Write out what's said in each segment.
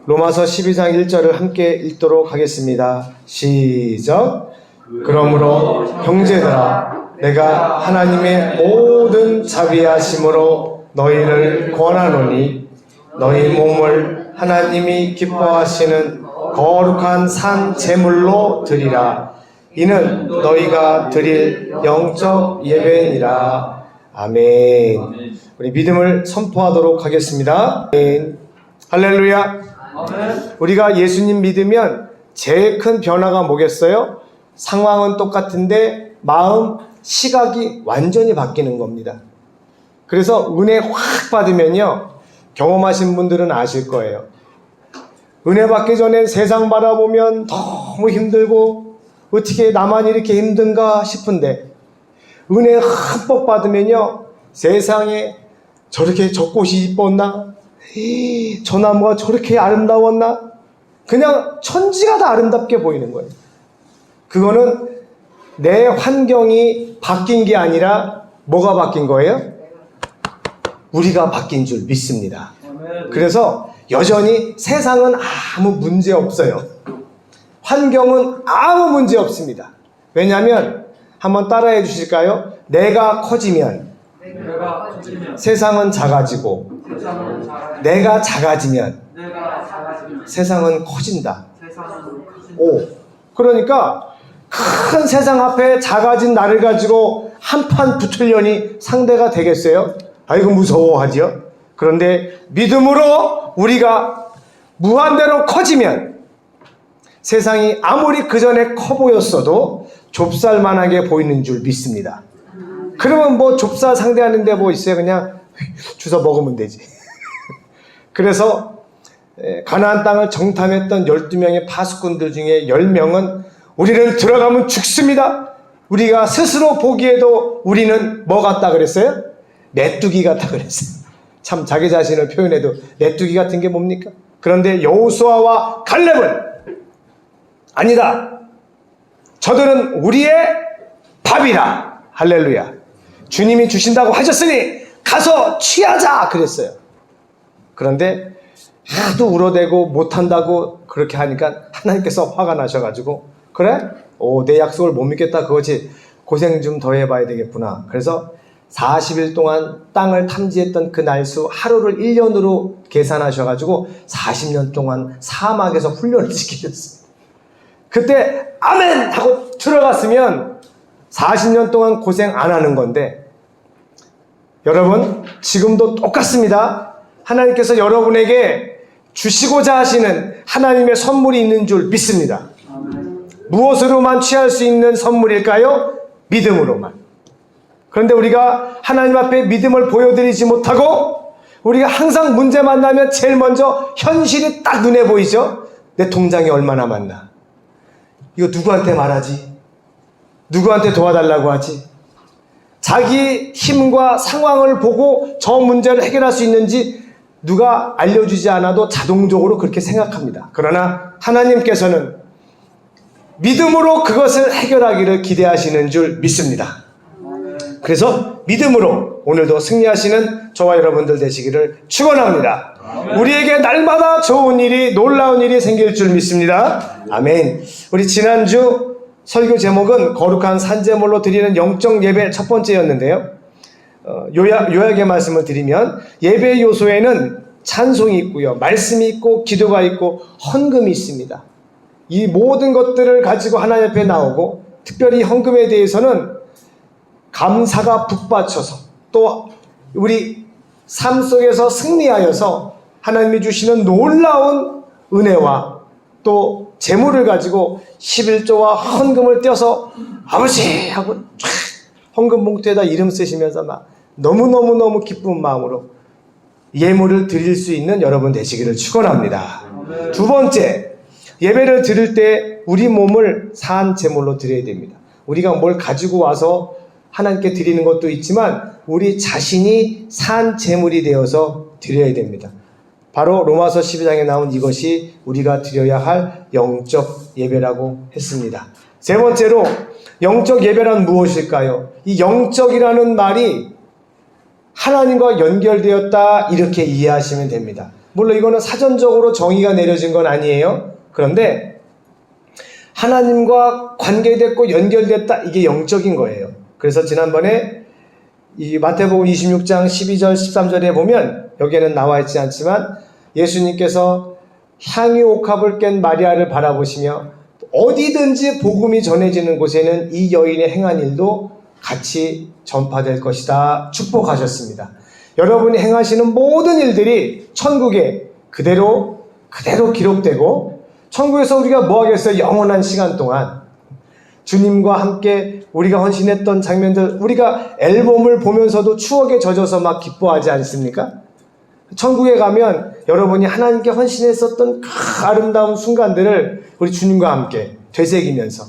로마서 12장 1절을 함께 읽도록 하겠습니다. 시작. 그러므로 형제들아, 내가 하나님의 모든 자비하심으로 너희를 권하노니 너희 몸을 하나님이 기뻐하시는 거룩한 산 제물로 드리라. 이는 너희가 드릴 영적 예배니라. 아멘. 우리 믿음을 선포하도록 하겠습니다. 아멘. 할렐루야. 아멘. 우리가 예수님 믿으면 제일 큰 변화가 뭐겠어요? 상황은 똑같은데 마음, 시각이 완전히 바뀌는 겁니다. 그래서 은혜 확 받으면요, 경험하신 분들은 아실 거예요. 은혜 받기 전에 세상 바라보면 너무 힘들고 어떻게 나만 이렇게 힘든가 싶은데, 은혜 흠뻑 받으면요, 세상에 저렇게 저 꽃이 이뻤나? 저 나무가 저렇게 아름다웠나? 그냥 천지가 다 아름답게 보이는 거예요. 그거는 내 환경이 바뀐 게 아니라 뭐가 바뀐 거예요? 우리가 바뀐 줄 믿습니다. 그래서 여전히 세상은 아무 문제 없어요. 환경은 아무 문제 없습니다. 왜냐하면 한번 따라해 주실까요? 내가 커지면 세상은 작아지고, 내가 작아지면 세상은 커진다. 오, 그러니까 큰 세상 앞에 작아진 나를 가지고 한판 붙으려니 상대가 되겠어요? 아이고 무서워하지요. 그런데 믿음으로 우리가 무한대로 커지면 세상이 아무리 그전에 커 보였어도 좁쌀만하게 보이는 줄 믿습니다. 그러면 뭐 좁쌀 상대하는데 뭐 있어요? 그냥 주워 먹으면 되지. 그래서 가나안 땅을 정탐했던 12명의 파수꾼들 중에 10명은 우리는 들어가면 죽습니다. 우리가 스스로 보기에도 우리는 뭐 같다 그랬어요? 메뚜기 같다 그랬어요. 참 자기 자신을 표현해도 메뚜기 같은 게 뭡니까? 그런데 여호수아와 갈렙은 아니다. 저들은 우리의 밥이라. 할렐루야. 주님이 주신다고 하셨으니 가서 취하자 그랬어요. 그런데 하도 울어대고 못한다고 그렇게 하니까 하나님께서 화가 나셔가지고, 그래? 내 약속을 못 믿겠다 그거지. 고생 좀 더 해봐야 되겠구나. 그래서 40일 동안 땅을 탐지했던 그 날수 하루를 1년으로 계산하셔가지고 40년 동안 사막에서 훈련을 시키셨어요. 그때 아멘 하고 들어갔으면 40년 동안 고생 안 하는 건데, 여러분 지금도 똑같습니다. 하나님께서 여러분에게 주시고자 하시는 하나님의 선물이 있는 줄 믿습니다. 무엇으로만 취할 수 있는 선물일까요? 믿음으로만. 그런데 우리가 하나님 앞에 믿음을 보여드리지 못하고, 우리가 항상 문제 만나면 제일 먼저 현실이 딱 눈에 보이죠? 내 통장에 얼마 남았나? 이거 누구한테 말하지? 누구한테 도와달라고 하지? 자기 힘과 상황을 보고 저 문제를 해결할 수 있는지 누가 알려주지 않아도 자동적으로 그렇게 생각합니다. 그러나 하나님께서는 믿음으로 그것을 해결하기를 기대하시는 줄 믿습니다. 그래서 믿음으로 오늘도 승리하시는 저와 여러분들 되시기를 축원합니다. 우리에게 날마다 좋은 일이, 놀라운 일이 생길 줄 믿습니다. 아멘. 우리 지난주 설교 제목은 거룩한 산제물로 드리는 영적 예배 첫 번째였는데요. 요약의 말씀을 드리면, 예배 요소에는 찬송이 있고요, 말씀이 있고, 기도가 있고, 헌금이 있습니다. 이 모든 것들을 가지고 하나님 앞에 나오고, 특별히 헌금에 대해서는 감사가 북받쳐서 또 우리 삶 속에서 승리하여서 하나님이 주시는 놀라운 은혜와 또 재물을 가지고 11조와 헌금을 떼어서 아버지 하고 쫙 헌금 봉투에다 이름 쓰시면서 막 너무너무 기쁜 마음으로 예물을 드릴 수 있는 여러분 되시기를 축원합니다. 두 번째, 예배를 드릴 때 우리 몸을 산 제물로 드려야 됩니다. 우리가 뭘 가지고 와서 하나님께 드리는 것도 있지만 우리 자신이 산 제물이 되어서 드려야 됩니다. 바로 로마서 12장에 나온 이것이 우리가 드려야 할 영적 예배라고 했습니다. 세 번째로, 영적 예배란 무엇일까요? 이 영적이라는 말이 하나님과 연결되었다 이렇게 이해하시면 됩니다. 물론 이거는 사전적으로 정의가 내려진 건 아니에요. 그런데 하나님과 관계됐고 연결됐다. 이게 영적인 거예요. 그래서 지난번에 이 마태복음 26장 12절 13절에 보면 여기에는 나와 있지 않지만 예수님께서 향유 옥합을 깬 마리아를 바라보시며 어디든지 복음이 전해지는 곳에는 이 여인의 행한 일도 같이 전파될 것이다 축복하셨습니다. 여러분이 행하시는 모든 일들이 천국에 그대로 기록되고 천국에서 우리가 뭐 하겠어요? 영원한 시간 동안 주님과 함께 우리가 헌신했던 장면들, 우리가 앨범을 보면서도 추억에 젖어서 막 기뻐하지 않습니까? 천국에 가면 여러분이 하나님께 헌신했었던 그 아름다운 순간들을 우리 주님과 함께 되새기면서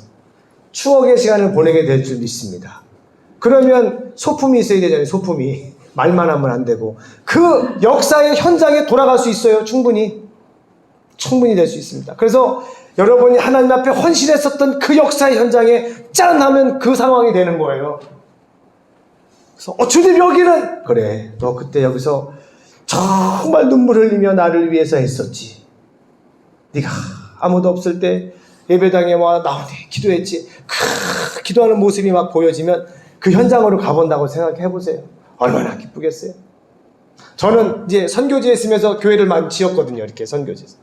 추억의 시간을 보내게 될 줄 믿습니다. 그러면 소품이 있어야 되잖아요. 소품이. 말만 하면 안 되고 그 역사의 현장에 돌아갈 수 있어요. 충분히 될 수 있습니다. 그래서 여러분이 하나님 앞에 헌신했었던 그 역사의 현장에 짠 하면 그 상황이 되는 거예요. 그래서 주님 여기는 그래 너 그때 여기서 정말 눈물 흘리며 나를 위해서 했었지. 네가 아무도 없을 때 예배당에 와 나오니 기도했지. 기도하는 모습이 막 보여지면 그 현장으로 가본다고 생각해 보세요. 얼마나 기쁘겠어요. 저는 이제 선교지에 있으면서 교회를 많이 지었거든요. 이렇게 선교지에서.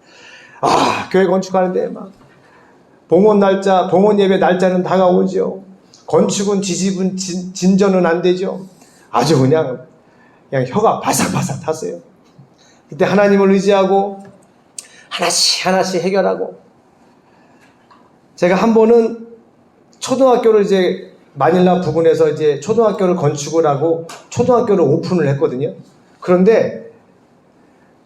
교회 건축하는데 막 봉헌 예배 날짜는 다가오죠. 건축은 지집은 진전은 안 되죠. 아주 그냥 혀가 바삭바삭 탔어요. 그때 하나님을 의지하고 하나씩 해결하고 제가 한 번은 초등학교를 이제 마닐라 부근에서 이제 초등학교를 건축을 하고 초등학교를 오픈을 했거든요. 그런데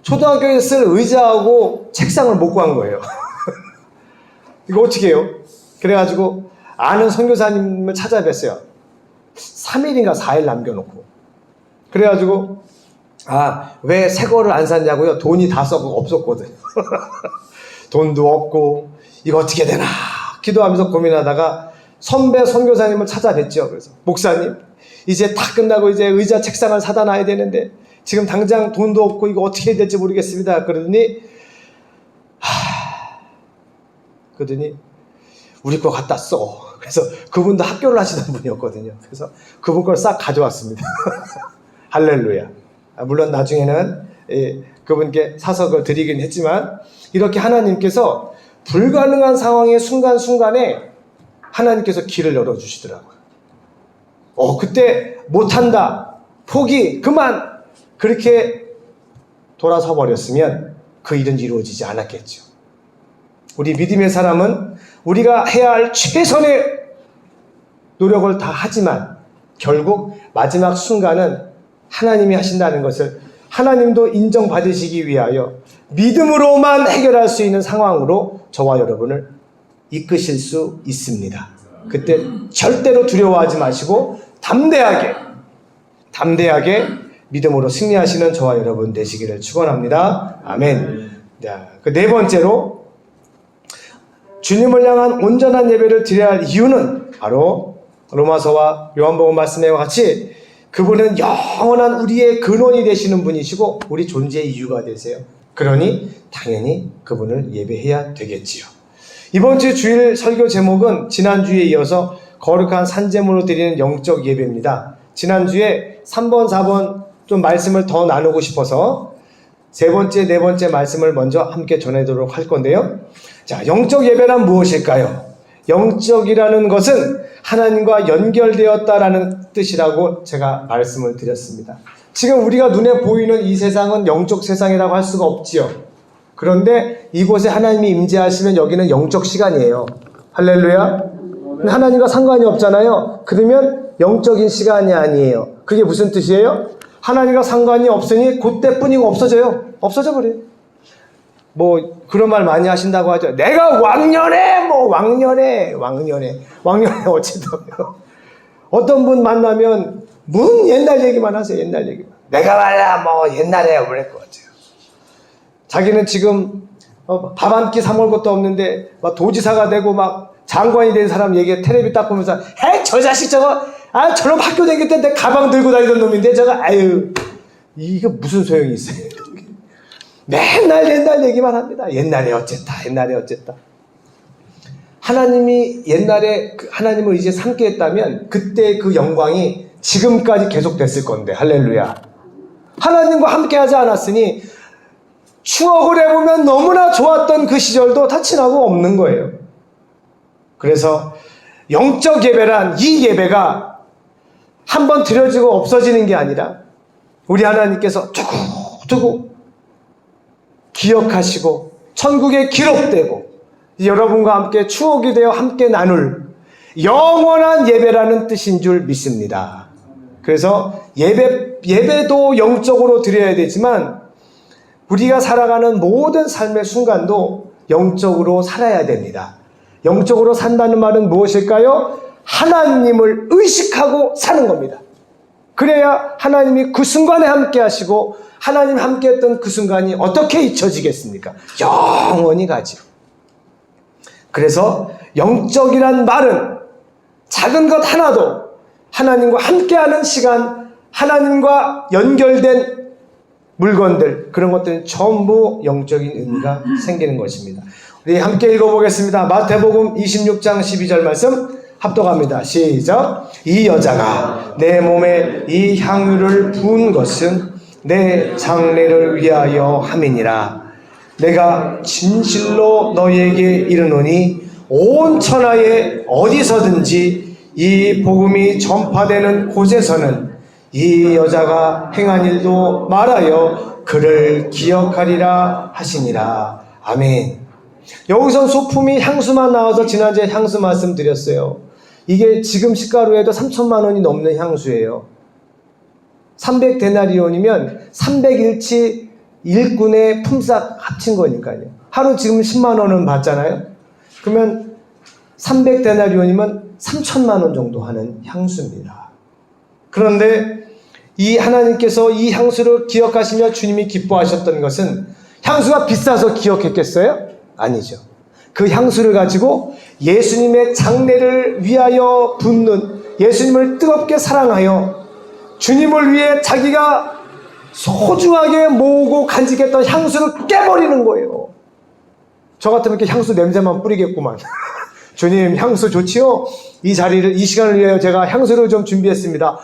초등학교에 쓸 의자하고 책상을 못 구한 거예요. 이거 어떻게 해요? 그래가지고 아는 선교사님을 찾아뵀어요. 3일인가 4일 남겨놓고. 그래가지고 왜 새 거를 안 샀냐고요? 돈이 다 썩고 없었거든요. 돈도 없고 이거 어떻게 되나 기도하면서 고민하다가 선배 선교사님을 찾아뵀죠. 그래서 목사님 이제 다 끝나고 이제 의자 책상을 사다 놔야 되는데 지금 당장 돈도 없고 이거 어떻게 해야 될지 모르겠습니다. 그러더니 우리 거 갖다 써. 그래서 그분도 학교를 하시던 분이었거든요. 그래서 그분 걸 싹 가져왔습니다. 할렐루야. 물론 나중에는 그분께 사서 그걸 드리긴 했지만 이렇게 하나님께서 불가능한 상황의 순간순간에 하나님께서 길을 열어주시더라고요. 그때 못한다, 포기, 그만 그렇게 돌아서 버렸으면 그 일은 이루어지지 않았겠죠. 우리 믿음의 사람은 우리가 해야 할 최선의 노력을 다 하지만 결국 마지막 순간은 하나님이 하신다는 것을 하나님도 인정받으시기 위하여 믿음으로만 해결할 수 있는 상황으로 저와 여러분을 이끄실 수 있습니다. 그때 절대로 두려워하지 마시고 담대하게 믿음으로 승리하시는 저와 여러분 되시기를 축원합니다. 아멘. 그 네 번째로 주님을 향한 온전한 예배를 드려야 할 이유는 바로 로마서와 요한복음 말씀과 같이 그분은 영원한 우리의 근원이 되시는 분이시고 우리 존재의 이유가 되세요. 그러니 당연히 그분을 예배해야 되겠지요. 이번 주 주일 설교 제목은 지난주에 이어서 거룩한 산제물로 드리는 영적 예배입니다. 지난주에 3번, 4번 좀 말씀을 더 나누고 싶어서 세 번째, 네 번째 말씀을 먼저 함께 전해드리도록 할 건데요. 자, 영적 예배란 무엇일까요? 영적이라는 것은 하나님과 연결되었다라는 뜻이라고 제가 말씀을 드렸습니다. 지금 우리가 눈에 보이는 이 세상은 영적 세상이라고 할 수가 없지요. 그런데 이곳에 하나님이 임재하시면 여기는 영적 시간이에요. 할렐루야. 하나님과 상관이 없잖아요. 그러면 영적인 시간이 아니에요. 그게 무슨 뜻이에요? 하나님과 상관이 없으니 그때뿐이고 없어져요. 없어져 버려요. 뭐 그런 말 많이 하신다고 하죠. 내가 왕년에 어쨌든 어떤 분 만나면 옛날 얘기만 하세요. 옛날 얘기만. 내가 말이야 옛날에 그럴 것 같아요. 자기는 지금 밥 한 끼 사 먹을 것도 없는데 막 도지사가 되고 막 장관이 된 사람 얘기 텔레비 딱 보면서 저 자식 저거 저놈 학교 다닐 때 내 가방 들고 다니던 놈인데 저거 이게 무슨 소용이 있어요. 맨날 옛날 얘기만 합니다. 옛날에 어쨌다, 옛날에 어쨌다. 하나님이 옛날에 하나님을 이제 삼게 했다면 그때 그 영광이 지금까지 계속됐을 건데, 할렐루야. 하나님과 함께 하지 않았으니 추억을 해보면 너무나 좋았던 그 시절도 다 지나고 없는 거예요. 그래서 영적 예배란 이 예배가 한번 드려지고 없어지는 게 아니라 우리 하나님께서 두고두고 기억하시고 천국에 기록되고 여러분과 함께 추억이 되어 함께 나눌 영원한 예배라는 뜻인 줄 믿습니다. 그래서 예배도 영적으로 드려야 되지만 우리가 살아가는 모든 삶의 순간도 영적으로 살아야 됩니다. 영적으로 산다는 말은 무엇일까요? 하나님을 의식하고 사는 겁니다. 그래야 하나님이 그 순간에 함께 하시고 하나님 함께 했던 그 순간이 어떻게 잊혀지겠습니까? 영원히 가지요. 그래서 영적이란 말은 작은 것 하나도 하나님과 함께하는 시간, 하나님과 연결된 물건들, 그런 것들은 전부 영적인 의미가 생기는 것입니다. 우리 함께 읽어보겠습니다. 마태복음 26장 12절 말씀 합독합니다. 시작. 이 여자가 내 몸에 이 향유를 부은 것은 내 장례를 위하여 함이니라. 내가 진실로 너희에게 이르노니 온 천하에 어디서든지 이 복음이 전파되는 곳에서는 이 여자가 행한 일도 말하여 그를 기억하리라 하시니라. 아멘. 여기서 소품이 향수만 나와서 지난주에 향수 말씀 드렸어요. 이게 지금 시가로에도 3천만 원이 넘는 향수예요. 300데나리온이면 300일치 일꾼의 품삯 합친 거니까요. 하루 지금 10만 원은 받잖아요. 그러면 300데나리온이면 3천만 원 정도 하는 향수입니다. 그런데 이 하나님께서 이 향수를 기억하시며 주님이 기뻐하셨던 것은 향수가 비싸서 기억했겠어요? 아니죠. 그 향수를 가지고 예수님의 장례를 위하여 붓는, 예수님을 뜨겁게 사랑하여 주님을 위해 자기가 소중하게 모으고 간직했던 향수를 깨버리는 거예요. 저 같으면 이렇게 향수 냄새만 뿌리겠구만. 주님, 향수 좋지요? 이 자리를, 이 시간을 위하여 제가 향수를 좀 준비했습니다.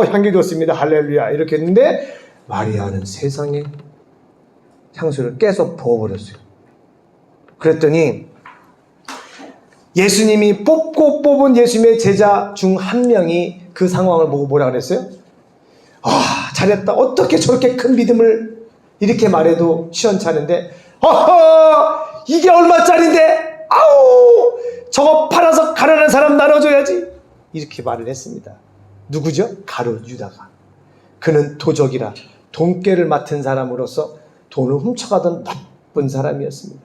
향기 좋습니다. 할렐루야. 이렇게 했는데 마리아는 세상에 향수를 깨서 부어버렸어요. 그랬더니 예수님이 뽑은 예수님의 제자 중 한 명이 그 상황을 보고 뭐라 그랬어요? 잘했다. 어떻게 저렇게 큰 믿음을 이렇게 말해도 시원찮은데, 이게 얼마짜린데? 아우! 저거 팔아서 가난한 사람 나눠줘야지. 이렇게 말을 했습니다. 누구죠? 가룟 유다가. 그는 도적이라 돈꾀를 맡은 사람으로서 돈을 훔쳐가던 나쁜 사람이었습니다.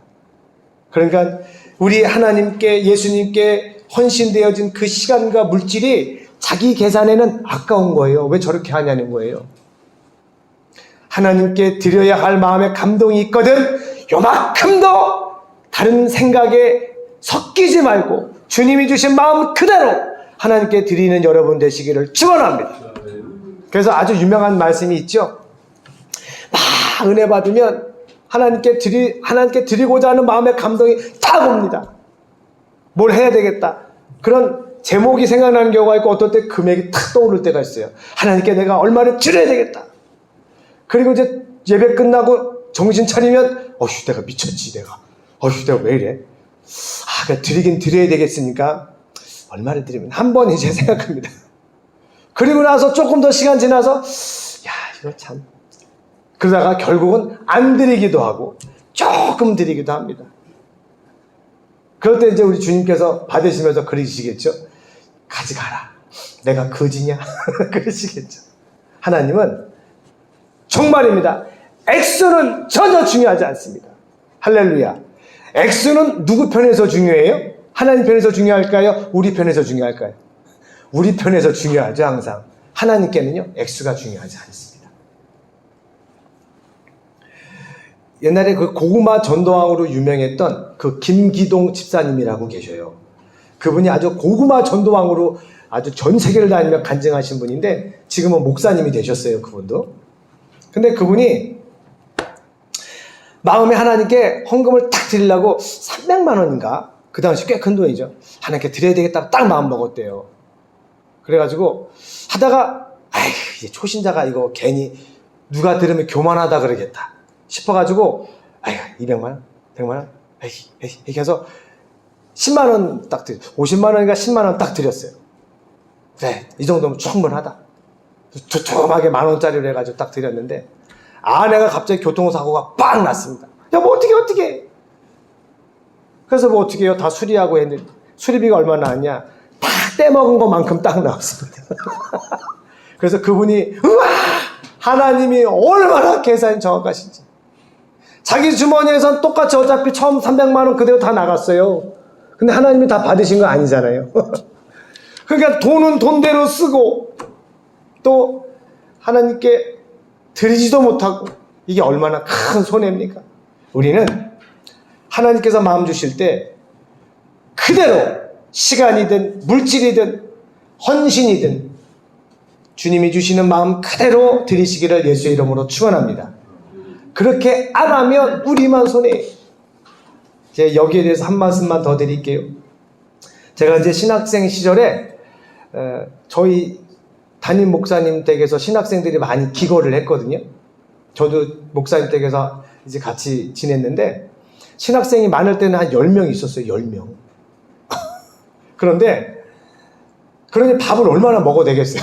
그러니까 우리 하나님께, 예수님께 헌신되어진 그 시간과 물질이 자기 계산에는 아까운 거예요. 왜 저렇게 하냐는 거예요. 하나님께 드려야 할 마음의 감동이 있거든 요만큼도 다른 생각에 섞이지 말고 주님이 주신 마음 그대로 하나님께 드리는 여러분 되시기를 축원합니다. 그래서 아주 유명한 말씀이 있죠. 막 은혜 받으면 하나님께 드리고자 하는 마음의 감동이 딱 옵니다. 뭘 해야 되겠다. 그런 제목이 생각나는 경우가 있고 어떨 때 금액이 탁 떠오를 때가 있어요. 하나님께 내가 얼마를 드려야 되겠다. 그리고 이제 예배 끝나고 정신 차리면 내가 미쳤지 내가. 내가 왜 이래? 그냥 드리긴 드려야 되겠으니까 얼마를 드리면 한 번 이제 생각합니다. 그리고 나서 조금 더 시간 지나서 이거 참, 그러다가 결국은 안 드리기도 하고 조금 드리기도 합니다. 그럴 때 이제 우리 주님께서 받으시면서 그러시겠죠. 가져가라. 내가 거지냐? 그러시겠죠. 하나님은 정말입니다. 액수는 전혀 중요하지 않습니다. 할렐루야. 액수는 누구 편에서 중요해요? 하나님 편에서 중요할까요? 우리 편에서 중요할까요? 우리 편에서 중요하죠, 항상. 하나님께는요, 액수가 중요하지 않습니다. 옛날에 그 고구마 전도왕으로 유명했던 그 김기동 집사님이라고 계셔요. 그분이 아주 고구마 전도왕으로 아주 전 세계를 다니며 간증하신 분인데 지금은 목사님이 되셨어요, 그분도. 근데 그분이 마음에 하나님께 헌금을 딱 드리려고 300만 원인가? 그 당시 꽤 큰 돈이죠. 하나님께 드려야 되겠다고 딱 마음 먹었대요. 그래가지고 하다가 아이 이제 초신자가 이거 괜히 누가 들으면 교만하다 그러겠다 싶어가지고 아이 200만 원? 100만 원? 이렇게 해서 10만 원 딱 50만 원인가 10만 원 딱 드렸어요. 그래 이 정도면 충분하다. 두툼하게 10,000원짜리로 해가지고 딱 드렸는데 아내가 갑자기 교통사고가 빵 났습니다. 야 뭐 어떻게 그래서 뭐 어떻게 해요? 다 수리하고 했는데 수리비가 얼마나 나왔냐? 다 떼먹은 것만큼 딱 나왔습니다. 그래서 그분이 우와 하나님이 얼마나 계산이 정확하신지 자기 주머니에선 똑같이 어차피 처음 300만 원 그대로 다 나갔어요. 근데 하나님이 다 받으신 거 아니잖아요. 그러니까 돈은 돈대로 쓰고 또 하나님께 드리지도 못하고 이게 얼마나 큰 손해입니까? 우리는 하나님께서 마음 주실 때 그대로 시간이든 물질이든 헌신이든 주님이 주시는 마음 그대로 드리시기를 예수의 이름으로 축원합니다. 그렇게 안 하면 우리만 손해예요. 제가 여기에 대해서 한 말씀만 더 드릴게요. 제가 이제 신학생 시절에 저희 담임 목사님 댁에서 신학생들이 많이 기거를 했거든요. 저도 목사님 댁에서 이제 같이 지냈는데 신학생이 많을 때는 한 10명 있었어요. 10명. 그런데 그러니 밥을 얼마나 먹어야 되겠어요.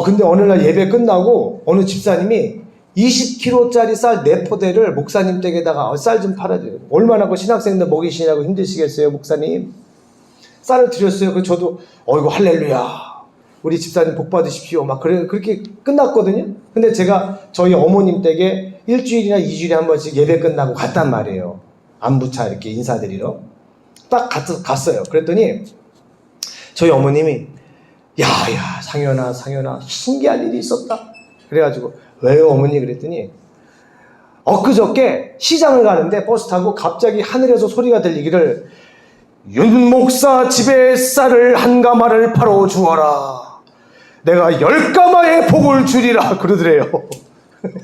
근데 어느 날 예배 끝나고 어느 집사님이 20kg짜리 쌀 4포대를 목사님 댁에다가 쌀 좀 팔아줘요. 얼마나 그 신학생들 먹이시냐고 힘드시겠어요, 목사님. 쌀을 드렸어요. 그래서 저도 이거 할렐루야. 우리 집사님 복 받으십시오. 막 그렇게 끝났거든요. 근데 제가 저희 어머님 댁에 일주일이나 2주일에 한 번씩 예배 끝나고 갔단 말이에요. 안부차 이렇게 인사드리러. 딱 갔어요. 그랬더니 저희 어머님이 야야 상현아 신기한 일이 있었다. 그래가지고 왜요 어머니? 그랬더니 엊그저께 시장을 가는데 버스 타고 갑자기 하늘에서 소리가 들리기를 윤 목사 집에 쌀을 한 가마를 팔아 주어라. 내가 10가마의 복을 주리라 그러더래요.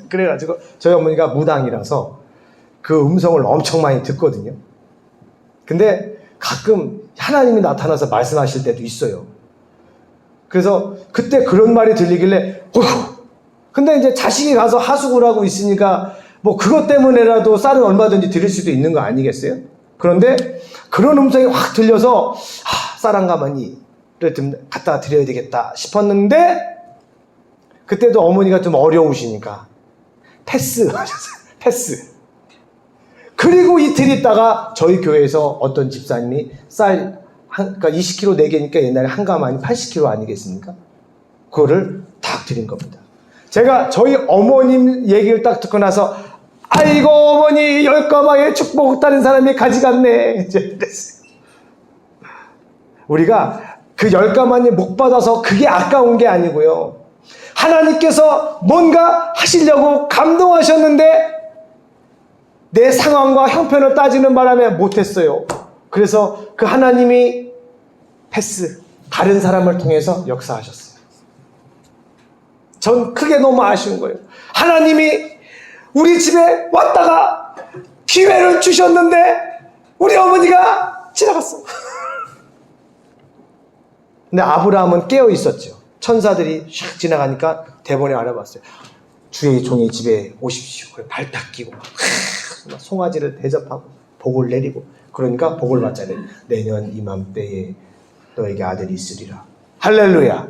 그래가지고 저희 어머니가 무당이라서 그 음성을 엄청 많이 듣거든요. 근데 가끔 하나님이 나타나서 말씀하실 때도 있어요. 그래서 그때 그런 말이 들리길래 근데 이제 자식이 가서 하숙을 하고 있으니까 뭐 그것 때문에라도 쌀은 얼마든지 드릴 수도 있는 거 아니겠어요? 그런데 그런 음성이 확 들려서 쌀 한 가마니를 갖다 드려야 되겠다 싶었는데 그때도 어머니가 좀 어려우시니까 패스 하셨어요. 패스. 그리고 이틀 있다가 저희 교회에서 어떤 집사님이 그러니까 20kg 4개니까 옛날에 한 가마니 80kg 아니겠습니까? 그거를 딱 드린 겁니다. 제가 저희 어머님 얘기를 딱 듣고 나서 아이고 어머니 10가마의 축복 다른 사람이 가져갔네. 이제 그랬어요. 우리가 그 10가마니 못 받아서 그게 아까운 게 아니고요. 하나님께서 뭔가 하시려고 감동하셨는데 내 상황과 형편을 따지는 바람에 못했어요. 그래서 그 하나님이 패스, 다른 사람을 통해서 역사하셨어요. 전 크게 너무 아쉬운 거예요. 하나님이 우리 집에 왔다가 기회를 주셨는데 우리 어머니가 지나갔어. 근데 아브라함은 깨어 있었죠. 천사들이 샥 지나가니까 대본에 알아봤어요. 주의 종이 집에 오십시오. 발 딱 끼고 송아지를 대접하고 복을 내리고 그러니까 복을 받자니 내년 이맘때에 너에게 아들이 있으리라. 할렐루야.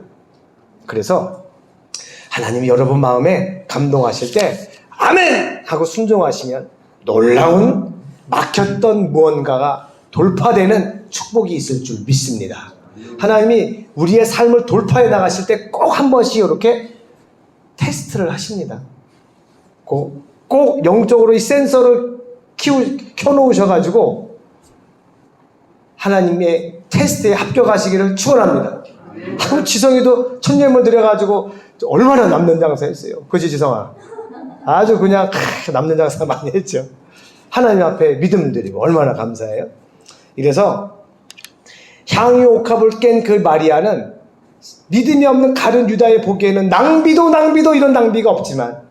그래서 하나님이 여러분 마음에 감동하실 때 아멘 하고 순종하시면 놀라운 막혔던 무언가가 돌파되는 축복이 있을 줄 믿습니다. 하나님이 우리의 삶을 돌파해 나가실 때 꼭 한 번씩 이렇게 테스트를 하십니다. 꼭 영적으로 이 센서를 켜놓으셔가지고 하나님의 테스트에 합격하시기를 축원합니다. 지성이도 천년물 들여가지고 얼마나 남는 장사했어요. 그치 지성아? 아주 그냥 남는 장사 많이 했죠. 하나님 앞에 믿음 드리고 얼마나 감사해요. 이래서 향유 옥합을 깬 그 마리아는 믿음이 없는 가룟 유다에 보기에는 낭비도 이런 낭비가 없지만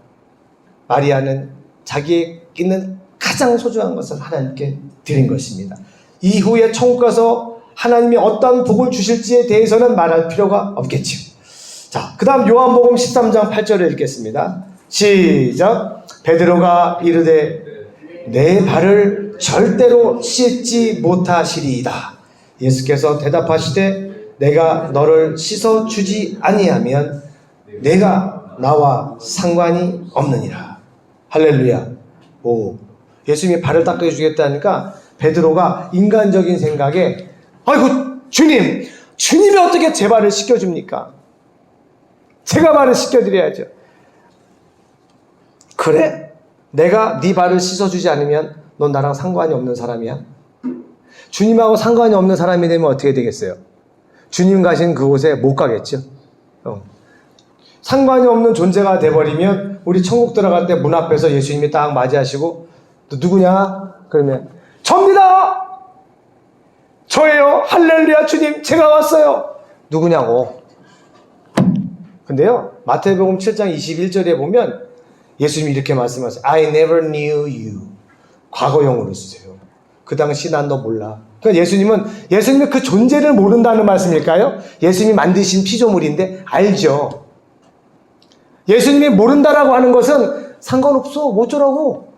마리아는 자기에게는 가장 소중한 것을 하나님께 드린 것입니다. 이후에 천국 가서 하나님이 어떤 복을 주실지에 대해서는 말할 필요가 없겠지요. 자, 그 다음 요한복음 13장 8절을 읽겠습니다. 시작. 베드로가 이르되 내 발을 절대로 씻지 못하시리이다. 예수께서 대답하시되 내가 너를 씻어주지 아니하면 내가 나와 상관이 없느니라. 할렐루야. 오, 예수님이 발을 닦아주겠다니까 베드로가 인간적인 생각에 아이고 주님이 어떻게 제 발을 씻겨줍니까? 제가 발을 씻겨드려야죠. 그래? 내가 네 발을 씻어주지 않으면 넌 나랑 상관이 없는 사람이야? 주님하고 상관이 없는 사람이 되면 어떻게 되겠어요? 주님 가신 그곳에 못 가겠죠. 상관이 없는 존재가 돼버리면 우리 천국 들어갈 때 문 앞에서 예수님이 딱 맞이하시고 너 누구냐? 그러면 접니다! 저예요. 할렐루야 주님 제가 왔어요. 누구냐고. 근데요 마태복음 7장 21절에 보면 예수님이 이렇게 말씀하세요. I never knew you. 과거형으로 쓰세요. 그 당시 난 너 몰라. 그러니까 예수님이 그 존재를 모른다는 말씀일까요? 예수님이 만드신 피조물인데 알죠. 예수님이 모른다라고 하는 것은 상관없어. 어쩌라고.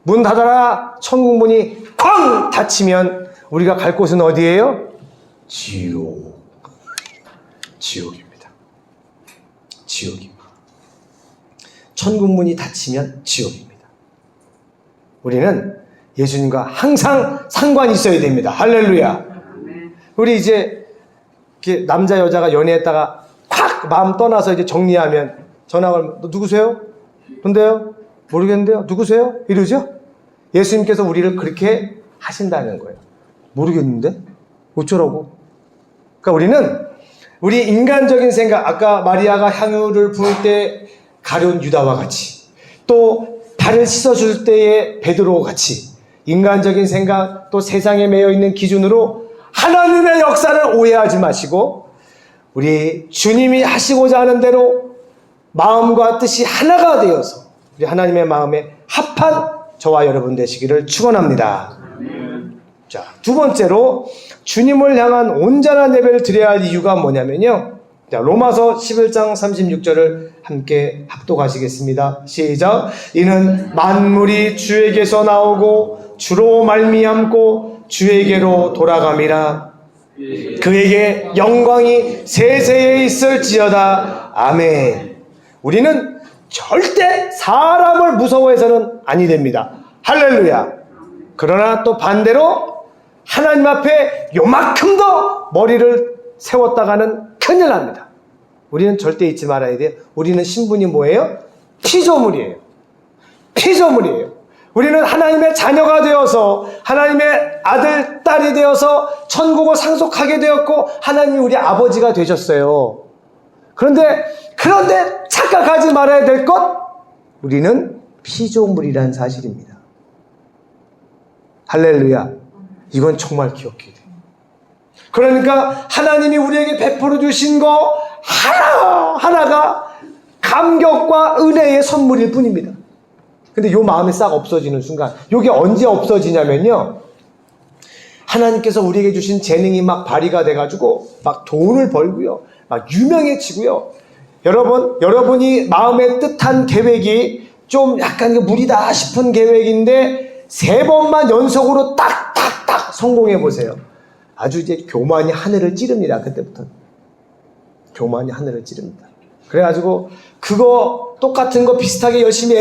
문 닫아라. 천국 문이 쾅 닫히면 우리가 갈 곳은 어디예요? 지옥. 지옥입니다. 지옥입니다. 천국 문이 닫히면 지옥입니다. 우리는 예수님과 항상 상관이 있어야 됩니다. 할렐루야. 우리 이제 남자 여자가 연애했다가 콱 마음 떠나서 이제 정리하면 전화 걸면 너 누구세요? 근데요? 모르겠는데요? 누구세요? 이러죠? 예수님께서 우리를 그렇게 하신다는 거예요. 모르겠는데? 어쩌라고? 그러니까 우리는 우리 인간적인 생각, 아까 마리아가 향유를 부을 때 가룟 유다와 같이, 또 발을 씻어줄 때의 베드로와 같이 인간적인 생각, 또 세상에 매여 있는 기준으로 하나님의 역사를 오해하지 마시고 우리 주님이 하시고자 하는 대로 마음과 뜻이 하나가 되어서 우리 하나님의 마음에 합한 저와 여러분 되시기를 축원합니다. 자, 두 번째로 주님을 향한 온전한 예배를 드려야 할 이유가 뭐냐면요. 자, 로마서 11장 36절을 함께 합독하시겠습니다. 시작. 이는 만물이 주에게서 나오고 주로 말미암고 주에게로 돌아감이라. 그에게 영광이 세세에 있을지어다. 아멘. 우리는 절대 사람을 무서워해서는 아니 됩니다. 할렐루야. 그러나 또 반대로 하나님 앞에 요만큼 더 머리를 세웠다가는 큰일 납니다. 우리는 절대 잊지 말아야 돼요. 우리는 신분이 뭐예요? 피조물이에요. 피조물이에요. 우리는 하나님의 자녀가 되어서 하나님의 아들, 딸이 되어서 천국을 상속하게 되었고 하나님이 우리 아버지가 되셨어요. 그런데 착각하지 말아야 될 것, 우리는 피조물이라는 사실입니다. 할렐루야. 이건 정말 기억해야 돼요. 그러니까 하나님이 우리에게 베풀어 주신 거 하나하나가 감격과 은혜의 선물일 뿐입니다. 근데 요 마음이 싹 없어지는 순간, 요게 언제 없어지냐면요, 하나님께서 우리에게 주신 재능이 막 발휘가 돼가지고 막 돈을 벌고요, 막 유명해지고요. 여러분이 마음에 뜻한 계획이 좀 약간 무리다 싶은 계획인데 3번만 연속으로 딱딱딱 성공해 보세요. 아주 이제 교만이 하늘을 찌릅니다. 그때부터 교만이 하늘을 찌릅니다. 그래가지고 그거 똑같은 거 비슷하게 열심히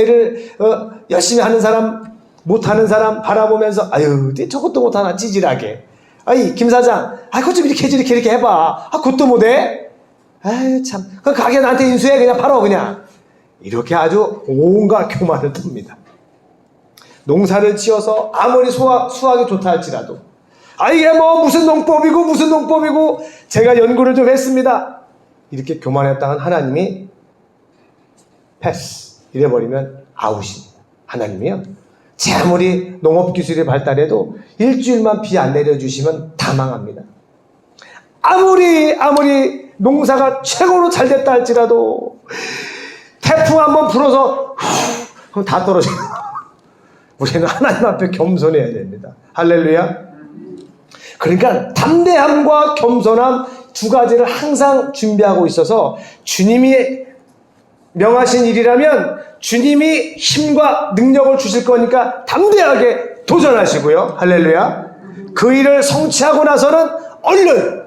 열심히 하는 사람, 못하는 사람 바라보면서 아유 저것도 못하나 찌질하게. 아이 김 사장, 그것 좀 이렇게 해봐. 그것도 못해? 아유 참, 그 가게 나한테 인수해. 그냥 팔어 그냥. 이렇게 아주 온갖 교만을 듭니다. 농사를 지어서 아무리 수확이 좋다 할지라도 이게 무슨 농법이고 제가 연구를 좀 했습니다. 이렇게 교만했다간 하나님이 패스 이래버리면 아웃입니다. 하나님이요, 제 아무리 농업기술이 발달해도 일주일만 비 안 내려주시면 다 망합니다. 아무리 농사가 최고로 잘 됐다 할지라도 태풍 한번 불어서 그럼 다 떨어져요. 우리는 하나님 앞에 겸손해야 됩니다. 할렐루야. 그러니까 담대함과 겸손함 두 가지를 항상 준비하고 있어서 주님이 명하신 일이라면 주님이 힘과 능력을 주실 거니까 담대하게 도전하시고요. 할렐루야. 그 일을 성취하고 나서는 얼른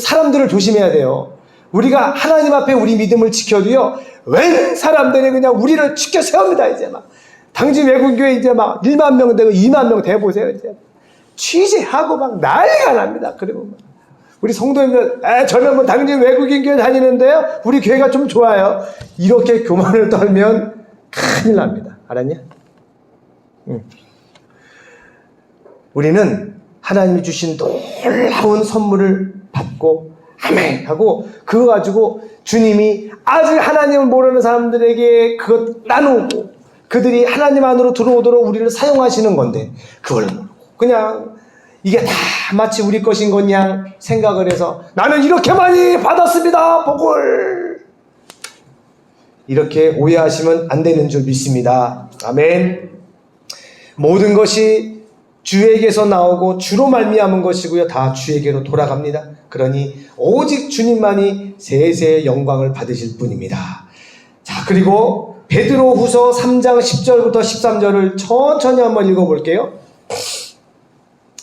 사람들을 조심해야 돼요. 우리가 하나님 앞에 우리 믿음을 지켜도요, 웬 사람들이 그냥 우리를 지켜 세웁니다. 이제 막 당진 외국교회 이제 막 1만 명 되고 2만 명 돼보세요. 이제 취재하고 막 난리가 납니다. 그리고 막 우리 성도님들, 저는 뭐 당진 외국인 교회 다니는데요, 우리 교회가 좀 좋아요. 이렇게 교만을 떨면 큰일 납니다. 알았냐? 우리는 하나님이 주신 놀라운 선물을 받고 아멘 하고 그거 가지고 주님이 아직 하나님을 모르는 사람들에게 그것 나누고 그들이 하나님 안으로 들어오도록 우리를 사용하시는 건데 그걸 그냥 이게 다 마치 우리 것인 것 양 생각을 해서 나는 이렇게 많이 받았습니다. 복을 이렇게 오해하시면 안 되는 줄 믿습니다. 아멘. 모든 것이 주에게서 나오고 주로 말미암은 것이고요. 다 주에게로 돌아갑니다. 그러니 오직 주님만이 세세의 영광을 받으실 뿐입니다. 자, 그리고 베드로후서 3장 10절부터 13절을 천천히 한번 읽어볼게요.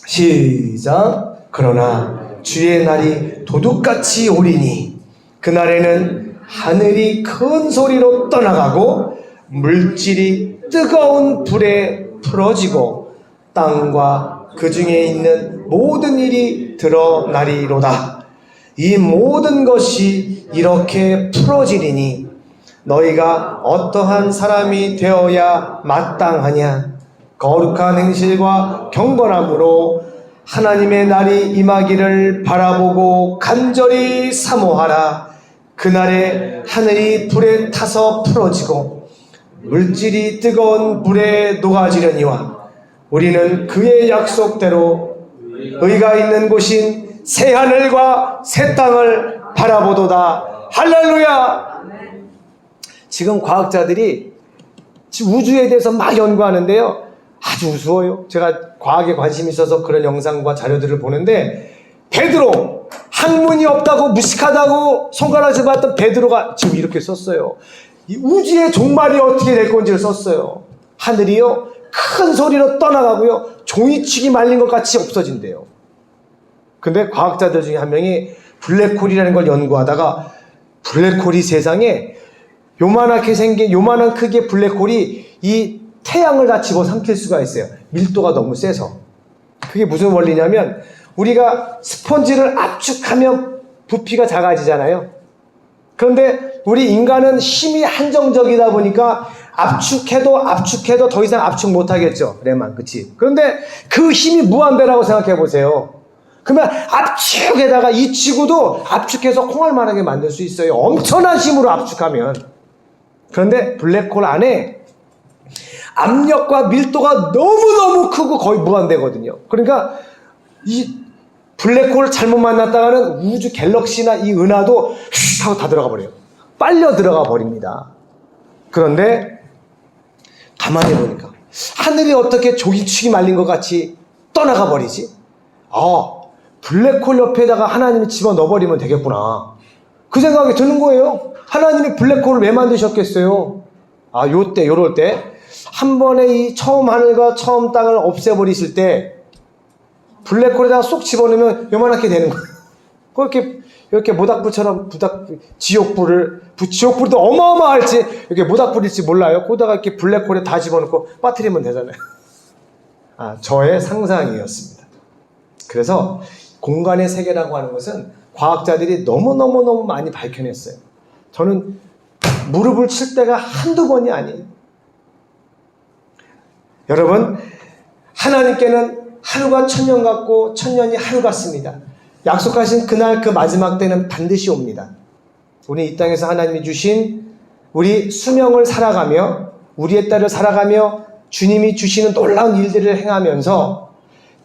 시작. 그러나 주의 날이 도둑같이 오리니 그날에는 하늘이 큰 소리로 떠나가고 물질이 뜨거운 불에 풀어지고 땅과 그 중에 있는 모든 일이 드러나리로다. 이 모든 것이 이렇게 풀어지리니 너희가 어떠한 사람이 되어야 마땅하냐? 거룩한 행실과 경건함으로 하나님의 날이 임하기를 바라보고 간절히 사모하라. 그날에 하늘이 불에 타서 풀어지고 물질이 뜨거운 불에 녹아지려니와 우리는 그의 약속대로 의가 있는 곳인 새 하늘과 새 땅을 바라보도다. 할렐루야. 지금 과학자들이 우주에 대해서 막 연구하는데요, 아주 우스워요. 제가 과학에 관심이 있어서 그런 영상과 자료들을 보는데 베드로, 학문이 없다고 무식하다고 손가락 잡았던 베드로가 지금 이렇게 썼어요. 이 우주의 종말이 어떻게 될 건지를 썼어요. 하늘이요 큰 소리로 떠나가고요 종이치기 말린 것 같이 없어진대요. 근데 과학자들 중에 한 명이 블랙홀이라는 걸 연구하다가 블랙홀이 세상에 요만하게 생긴 요만한 크기의 블랙홀이 이 태양을 다 집어삼킬 수가 있어요. 밀도가 너무 세서. 그게 무슨 원리냐면 우리가 스펀지를 압축하면 부피가 작아지잖아요. 그런데 우리 인간은 힘이 한정적이다 보니까 압축해도 더 이상 압축 못하겠죠. 그래만, 그치? 그런데 그 힘이 무한대라고 생각해 보세요. 그러면 압축에다가 이 지구도 압축해서 콩알만하게 만들 수 있어요. 엄청난 힘으로 압축하면. 그런데 블랙홀 안에 압력과 밀도가 너무너무 크고 거의 무한대거든요. 그러니까 이 블랙홀을 잘못 만났다가는 우주 갤럭시나 이 은하도 휙 하고 다 들어가 버려요. 빨려 들어가 버립니다. 그런데 가만히 보니까 하늘이 어떻게 조기축이 말린 것 같이 떠나가 버리지? 블랙홀 옆에다가 하나님이 집어넣어버리면 되겠구나. 그 생각이 드는 거예요. 하나님이 블랙홀을 왜 만드셨겠어요? 요럴 때 한 번에 이 처음 하늘과 처음 땅을 없애버리실 때 블랙홀에다가 쏙 집어넣으면 요만하게 되는 거예요. 이렇게 모닥불처럼 지옥불도 어마어마할지 이렇게 모닥불일지 몰라요. 거기다가 이렇게 블랙홀에 다 집어넣고 빠뜨리면 되잖아요. 저의 상상이었습니다. 그래서 공간의 세계라고 하는 것은 과학자들이 너무너무 많이 밝혀냈어요. 저는 무릎을 칠 때가 한두 번이 아니에요. 여러분, 하나님께는 하루가 천년 같고 천년이 하루 같습니다. 약속하신 그날 그 마지막 때는 반드시 옵니다. 우리 이 땅에서 하나님이 주신 우리 수명을 살아가며 우리의 딸을 살아가며 주님이 주시는 놀라운 일들을 행하면서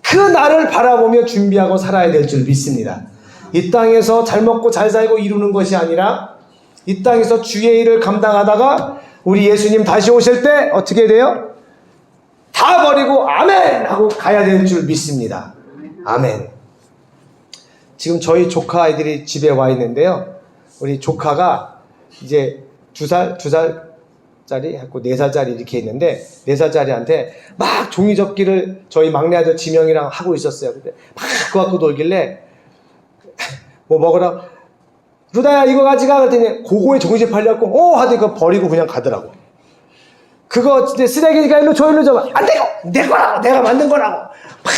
그 날을 바라보며 준비하고 살아야 될 줄 믿습니다. 이 땅에서 잘 먹고 잘 살고 이루는 것이 아니라 이 땅에서 주의 일을 감당하다가 우리 예수님 다시 오실 때 어떻게 돼요? 다 버리고 아멘 하고 가야 되는 줄 믿습니다. 아멘. 지금 저희 조카 아이들이 집에 와 있는데요. 우리 조카가 이제 2살짜리 했고 4살짜리 이렇게 있는데 4살짜리한테 막 종이접기를 저희 막내 아들 지명이랑 하고 있었어요. 근데 막 그거 갖고 놀길래 뭐 먹으라 루다야 이거 가져가 그랬더니 그거에 종이접 하려고 하더니 그거 버리고 그냥 가더라고. 그거 진짜 쓰레기니까 일로 줘 안 돼요 내 거라고 내가 만든 거라고 막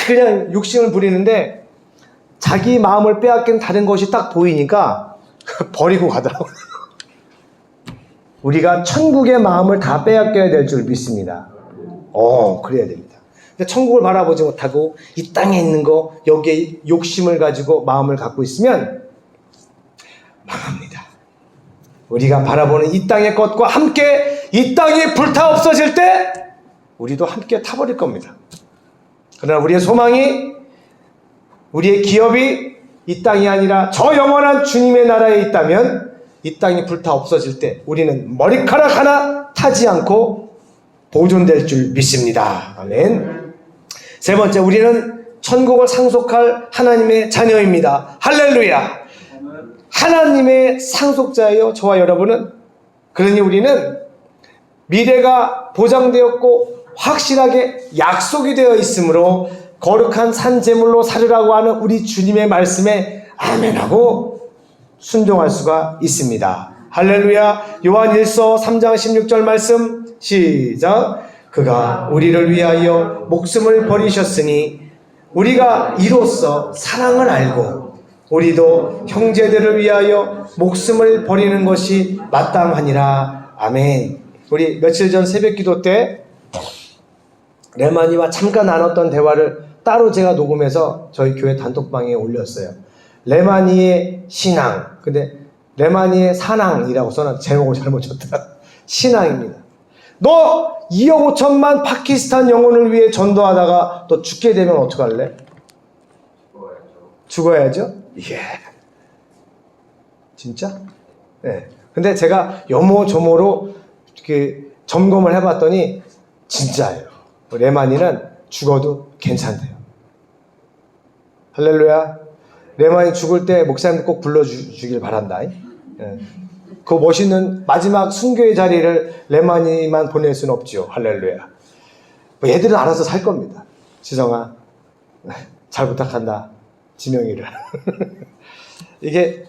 그냥 욕심을 부리는데 자기 마음을 빼앗긴 다른 것이 딱 보이니까 버리고 가더라고요. 우리가 천국의 마음을 다 빼앗겨야 될 줄 믿습니다. 그래야 됩니다. 근데 천국을 바라보지 못하고 이 땅에 있는 거 여기에 욕심을 가지고 마음을 갖고 있으면 망합니다. 우리가 바라보는 이 땅의 것과 함께 이 땅이 불타 없어질 때 우리도 함께 타버릴 겁니다. 그러나 우리의 소망이 우리의 기업이 이 땅이 아니라 저 영원한 주님의 나라에 있다면 이 땅이 불타 없어질 때 우리는 머리카락 하나 타지 않고 보존될 줄 믿습니다. 아멘. 세 번째, 우리는 천국을 상속할 하나님의 자녀입니다. 할렐루야. 하나님의 상속자예요. 저와 여러분은. 그러니 우리는 미래가 보장되었고 확실하게 약속이 되어 있으므로 거룩한 산 제물로 살으라고 하는 우리 주님의 말씀에 아멘하고 순종할 수가 있습니다. 할렐루야. 요한 1서 3장 16절 말씀 시작. 그가 우리를 위하여 목숨을 버리셨으니 우리가 이로써 사랑을 알고 우리도 형제들을 위하여 목숨을 버리는 것이 마땅하니라. 아멘. 우리 며칠 전 새벽기도 때 레마니와 잠깐 나눴던 대화를 따로 제가 녹음해서 저희 교회 단톡방에 올렸어요. 레마니의 신앙. 근데 레마니의 사랑이라고 써놨 제목을 잘못 쳤다. 신앙입니다. 너 2억 5천만 파키스탄 영혼을 위해 전도하다가 또 죽게 되면 어떡할래? 죽어야죠. 예. 진짜? 네. 근데 제가 여모조모로 이렇게 점검을 해봤더니 진짜예요. 레마니는 죽어도 괜찮대요. 할렐루야. 레마니 죽을 때 목사님 꼭 불러주길 바란다. 예. 그 멋있는 마지막 순교의 자리를 레마니만 보낼 수는 없죠. 할렐루야. 뭐 얘들은 알아서 살 겁니다. 지성아, 잘 부탁한다. 지명이를. 이게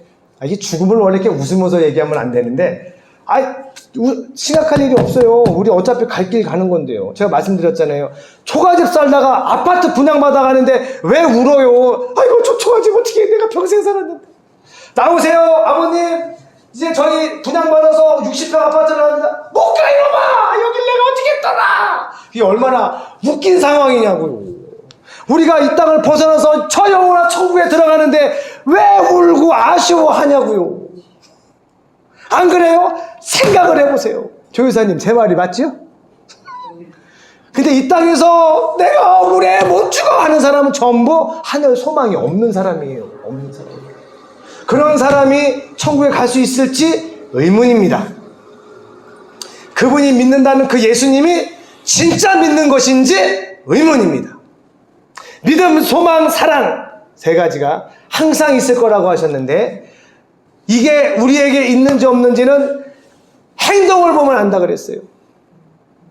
죽음을 원래 이렇게 웃으면서 얘기하면 안 되는데, 심각할 일이 없어요. 우리 어차피 갈 길 가는 건데요. 제가 말씀드렸잖아요. 초가집 살다가 아파트 분양받아 가는데 왜 울어요? 아이고, 저 초가집 어떻게 해? 내가 평생 살았는데. 나오세요, 아버님. 이제 저희 분양받아서 60평 아파트를 합니다. 못 가, 이놈아! 여길 내가 어떻게 했더라! 이게 얼마나 웃긴 상황이냐고요. 우리가 이 땅을 벗어나서 저 영원한 천국에 들어가는데 왜 울고 아쉬워하냐고요. 안 그래요? 생각을 해보세요. 조교사님, 제 말이 맞죠? 근데 이 땅에서 내가 억울해 못 죽어 하는 사람은 전부 하늘 소망이 없는 사람이에요. 없는 사람. 그런 사람이 천국에 갈 수 있을지 의문입니다. 그분이 믿는다는 그 예수님이 진짜 믿는 것인지 의문입니다. 믿음, 소망, 사랑 세 가지가 항상 있을 거라고 하셨는데 이게 우리에게 있는지 없는지는 행동을 보면 안다 그랬어요.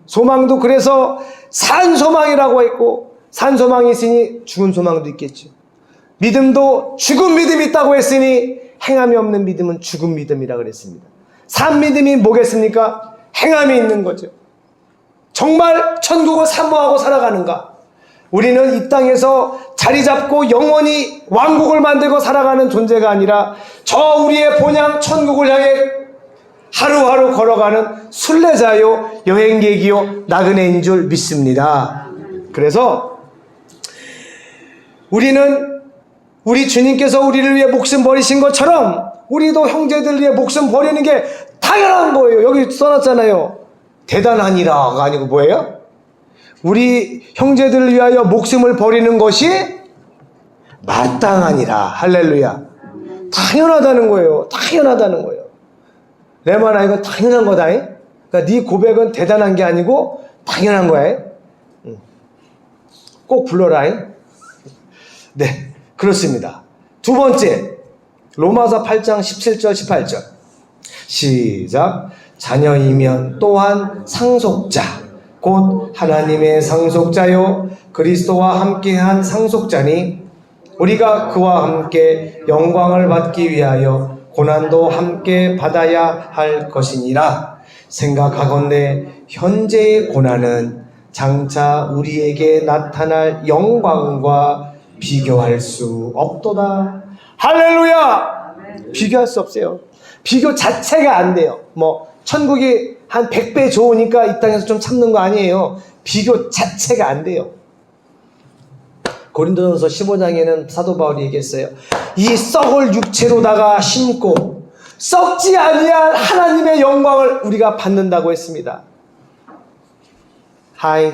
소망도 그래서 산 소망이라고 했고 산 소망이 있으니 죽은 소망도 있겠죠. 믿음도 죽은 믿음이 있다고 했으니 행함이 없는 믿음은 죽은 믿음이라 그랬습니다. 산 믿음이 뭐겠습니까? 행함이 있는 거죠. 정말 천국을 사모하고 살아가는가? 우리는 이 땅에서 자리 잡고 영원히 왕국을 만들고 살아가는 존재가 아니라 저 우리의 본향 천국을 향해 하루하루 걸어가는 순례자요 여행객이요 나그네인 줄 믿습니다. 그래서 우리는 우리 주님께서 우리를 위해 목숨 버리신 것처럼 우리도 형제들 위해 목숨 버리는 게 당연한 거예요. 여기 써놨잖아요. 대단하니라가 아니고 뭐예요? 우리 형제들을 위하여 목숨을 버리는 것이 마땅하니라. 할렐루야. 당연하다는 거예요. 당연하다는 거예요. 레마나 이거 당연한 거다잉. 그러니까 네 고백은 대단한 게 아니고 당연한 거야. 꼭 불러라. 네, 그렇습니다. 두 번째, 로마서 8장 17절 18절 시작. 자녀이면 또한 상속자 곧 하나님의 상속자요 그리스도와 함께한 상속자니 우리가 그와 함께 영광을 받기 위하여 고난도 함께 받아야 할 것이니라. 생각하건대 현재의 고난은 장차 우리에게 나타날 영광과 비교할 수 없도다. 할렐루야! 비교할 수 없어요. 비교 자체가 안 돼요. 뭐 천국이 한 100배 좋으니까 이 땅에서 좀 참는 거 아니에요. 비교 자체가 안 돼요. 고린도전서 15장에는 사도 바울이 얘기했어요. 이 썩을 육체로다가 심고 썩지 아니할 하나님의 영광을 우리가 받는다고 했습니다. Hi.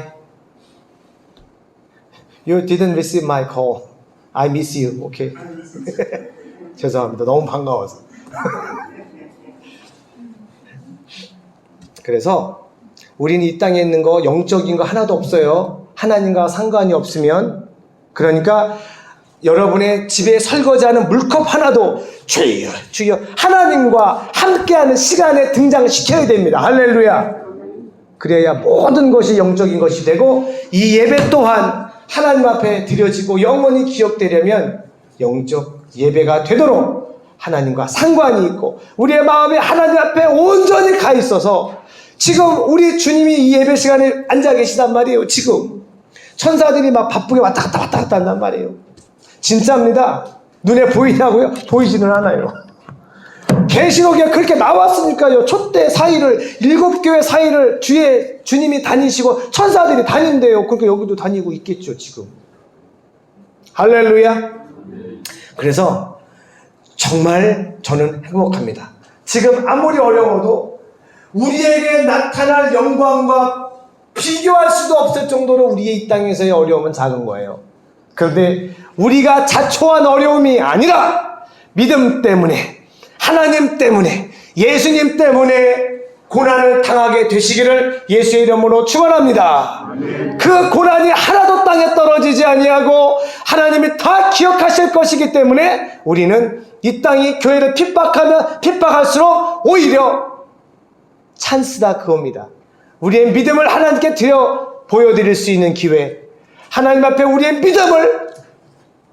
You didn't receive my call. I miss you. Okay. 죄송합니다. 너무 반가워서. 그래서 우리는 이 땅에 있는 거 영적인 거 하나도 없어요. 하나님과 상관이 없으면. 그러니까 여러분의 집에 설거지하는 물컵 하나도 주여 주여 하나님과 함께하는 시간에 등장시켜야 됩니다. 할렐루야. 그래야 모든 것이 영적인 것이 되고 이 예배 또한 하나님 앞에 드려지고 영원히 기억되려면 영적 예배가 되도록 하나님과 상관이 있고 우리의 마음이 하나님 앞에 온전히 가 있어서 지금 우리 주님이 이 예배 시간에 앉아 계시단 말이에요. 지금 천사들이 막 바쁘게 왔다 갔다 한단 말이에요. 진짜입니다. 눈에 보이냐고요? 보이지는 않아요. 계시록에 그렇게 나왔으니까요. 촛대 사이를 7교회 사이를 주님이 다니시고 천사들이 다닌대요. 그러니까 여기도 다니고 있겠죠. 지금. 할렐루야. 그래서 정말 저는 행복합니다. 지금 아무리 어려워도 우리에게 나타날 영광과 비교할 수도 없을 정도로 우리의 이 땅에서의 어려움은 작은 거예요. 그런데 우리가 자초한 어려움이 아니라 믿음 때문에 하나님 때문에 예수님 때문에 고난을 당하게 되시기를 예수의 이름으로 축원합니다. 그 고난이 하나도 땅에 떨어지지 아니하고 하나님이 다 기억하실 것이기 때문에 우리는 이 땅이 교회를 핍박하면 핍박할수록 오히려 찬스다 그겁니다. 우리의 믿음을 하나님께 보여드릴 수 있는 기회, 하나님 앞에 우리의 믿음을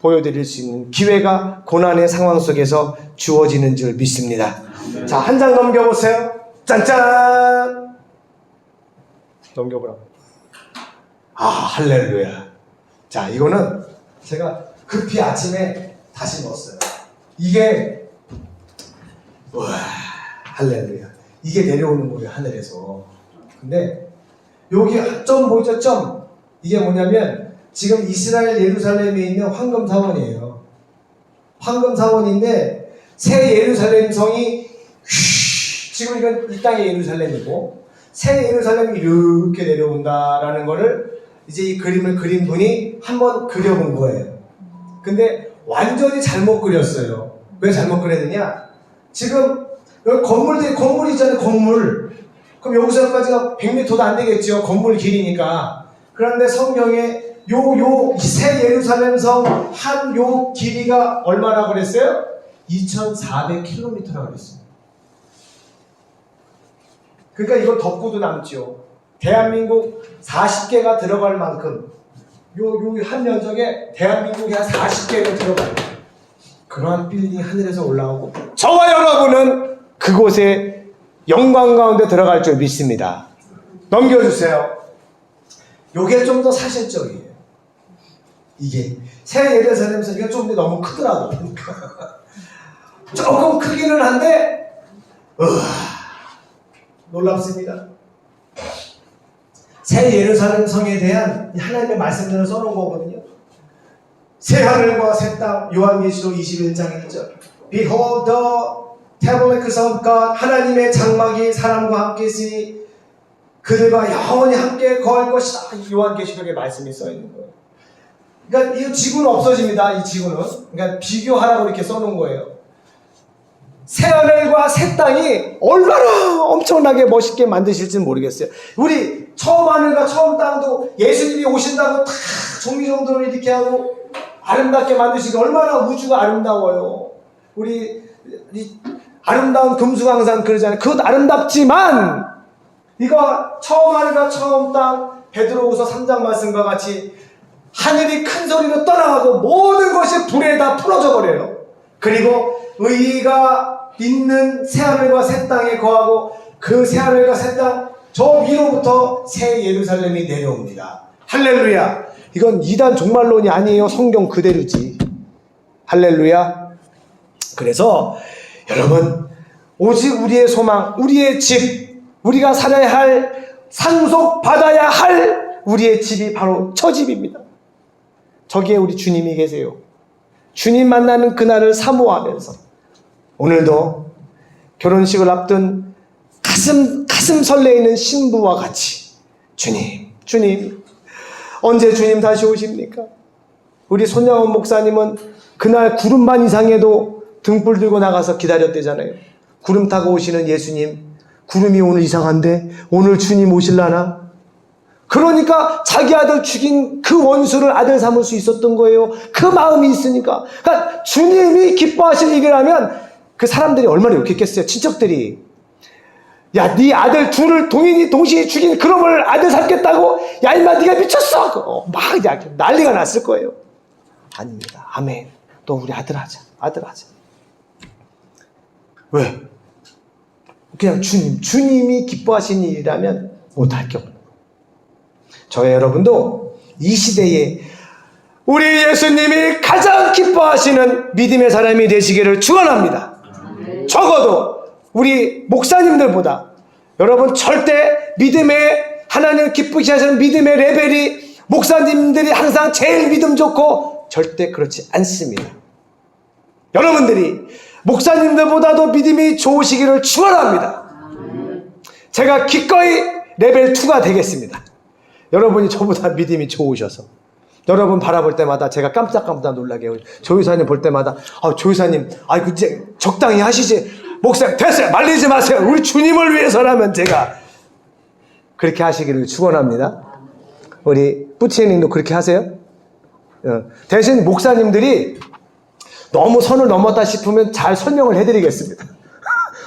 보여드릴 수 있는 기회가 고난의 상황 속에서 주어지는 줄 믿습니다. 자, 한 장 넘겨보세요. 짠짠! 넘겨보라고. 아, 할렐루야. 자, 이거는 제가 급히 아침에 다시 넣었어요. 이게, 와, 할렐루야. 이게 내려오는 거예요, 하늘에서. 근데, 여기 점 보이죠? 점. 이게 뭐냐면, 지금 이스라엘 예루살렘에 있는 황금사원이에요. 황금사원인데 새 예루살렘 성이 지금 이건 이 땅의 예루살렘이고 새 예루살렘이 이렇게 내려온다라는 거를 이제 이 그림을 그린 분이 한번 그려본 거예요. 근데 완전히 잘못 그렸어요. 왜 잘못 그렸느냐? 지금 여기 건물이 있잖아요. 건물. 그럼 여기서까지가 100m도 안 되겠죠. 건물 길이니까. 그런데 성경에 새 예루살렘 성 한 요 길이가 얼마나 그랬어요? 2,400km라고 그랬어요. 그러니까 이거 덮고도 남죠. 대한민국 40개가 들어갈 만큼 요 한 면적에 대한민국이 한 40개가 들어가요. 그러한 빌딩이 하늘에서 올라오고 저와 여러분은 그곳에 영광 가운데 들어갈 줄 믿습니다. 넘겨주세요. 요게 좀 더 사실적이에요. 이게 새 예루살렘에서 이게 좀 너무 크더라고. 조금 크기는 한데 놀랍습니다. 새 예루살렘 성에 대한 하나님의 말씀들을 써놓은 거거든요. 새 하늘과 새 땅, 요한계시록 21장 1절. Behold the tabernacles of God. 하나님의 장막이 사람과 함께 있으니 그들과 영원히 함께 거할 것이다. 요한계시록에 말씀이 써 있는 거예요. 그러니까 이 지구는 없어집니다. 이 지구는. 그러니까 비교하라고 이렇게 써놓은 거예요. 새하늘과 새 땅이 얼마나 엄청나게 멋있게 만드실지는 모르겠어요. 우리 처음 하늘과 처음 땅도 예수님이 오신다고 다 정리정돈을 이렇게 하고 아름답게 만드시기 얼마나 우주가 아름다워요. 우리 아름다운 금수강산 그러잖아요. 그것 아름답지만 이거 처음 하늘과 처음 땅 베드로후서 3장 말씀과 같이 하늘이 큰 소리로 떠나가고 모든 것이 불에 다 풀어져 버려요. 그리고 의가 있는 새하늘과 새 땅에 거하고 그 새하늘과 새 땅 저 위로부터 새 예루살렘이 내려옵니다. 할렐루야. 이건 이단 종말론이 아니에요. 성경 그대로지. 할렐루야. 그래서 여러분 오직 우리의 소망, 우리의 집, 우리가 살아야 할, 상속받아야 할 우리의 집이 바로 저 집입니다. 저기에 우리 주님이 계세요. 주님 만나는 그날을 사모하면서 오늘도 결혼식을 앞둔 가슴 설레이는 신부와 같이 주님 언제 주님 다시 오십니까? 우리 손양원 목사님은 그날 구름반 이상에도 등불 들고 나가서 기다렸대잖아요. 구름 타고 오시는 예수님, 구름이 오늘 이상한데 오늘 주님 오실라나? 그러니까 자기 아들 죽인 그 원수를 아들 삼을 수 있었던 거예요. 그 마음이 있으니까. 그러니까 주님이 기뻐하실 일이라면 그 사람들이 얼마나 욕했겠어요. 친척들이. 야, 네 아들 둘을 동시에 죽인 그놈을 아들 삼겠다고? 야, 임마 네가 미쳤어. 막 난리가 났을 거예요. 아닙니다. 아멘. 또 우리 아들 하자. 왜? 그냥 주님이 기뻐하신 일이라면 못할 게 없는 거예요. 저희 여러분도 이 시대에 우리 예수님이 가장 기뻐하시는 믿음의 사람이 되시기를 축원합니다. 적어도 우리 목사님들보다 여러분 절대 믿음의 하나님 기쁘게 하시는 믿음의 레벨이 목사님들이 항상 제일 믿음 좋고 절대 그렇지 않습니다. 여러분들이 목사님들보다도 믿음이 좋으시기를 축원합니다. 제가 기꺼이 레벨 2가 되겠습니다. 여러분이 저보다 믿음이 좋으셔서 여러분 바라볼 때마다 제가 깜짝깜짝 놀라게 해요. 조유사님 볼 때마다 조유사님 이제 적당히 하시지. 목사님 됐어요. 말리지 마세요. 우리 주님을 위해서라면 제가 그렇게 하시기를 축원합니다. 우리 뿌치님도 그렇게 하세요. 대신 목사님들이 너무 선을 넘었다 싶으면 잘 설명을 해드리겠습니다.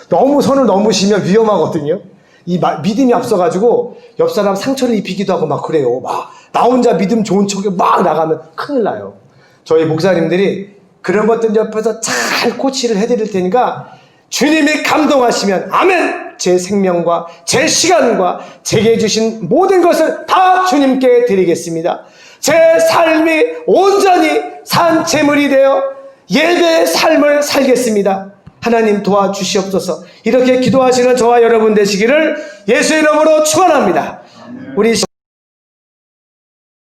너무 선을 넘으시면 위험하거든요. 믿음이 앞서가지고 옆 사람 상처를 입히기도 하고 막 그래요. 나 혼자 믿음 좋은 척에 막 나가면 큰일 나요. 저희 목사님들이 그런 것들 옆에서 잘 코치를 해드릴 테니까 주님이 감동하시면 아멘! 제 생명과 제 시간과 제게 주신 모든 것을 다 주님께 드리겠습니다. 제 삶이 온전히 산 제물이 되어 예배의 삶을 살겠습니다. 하나님 도와주시옵소서. 이렇게 기도하시는 저와 여러분 되시기를 예수의 이름으로 축원합니다. 우리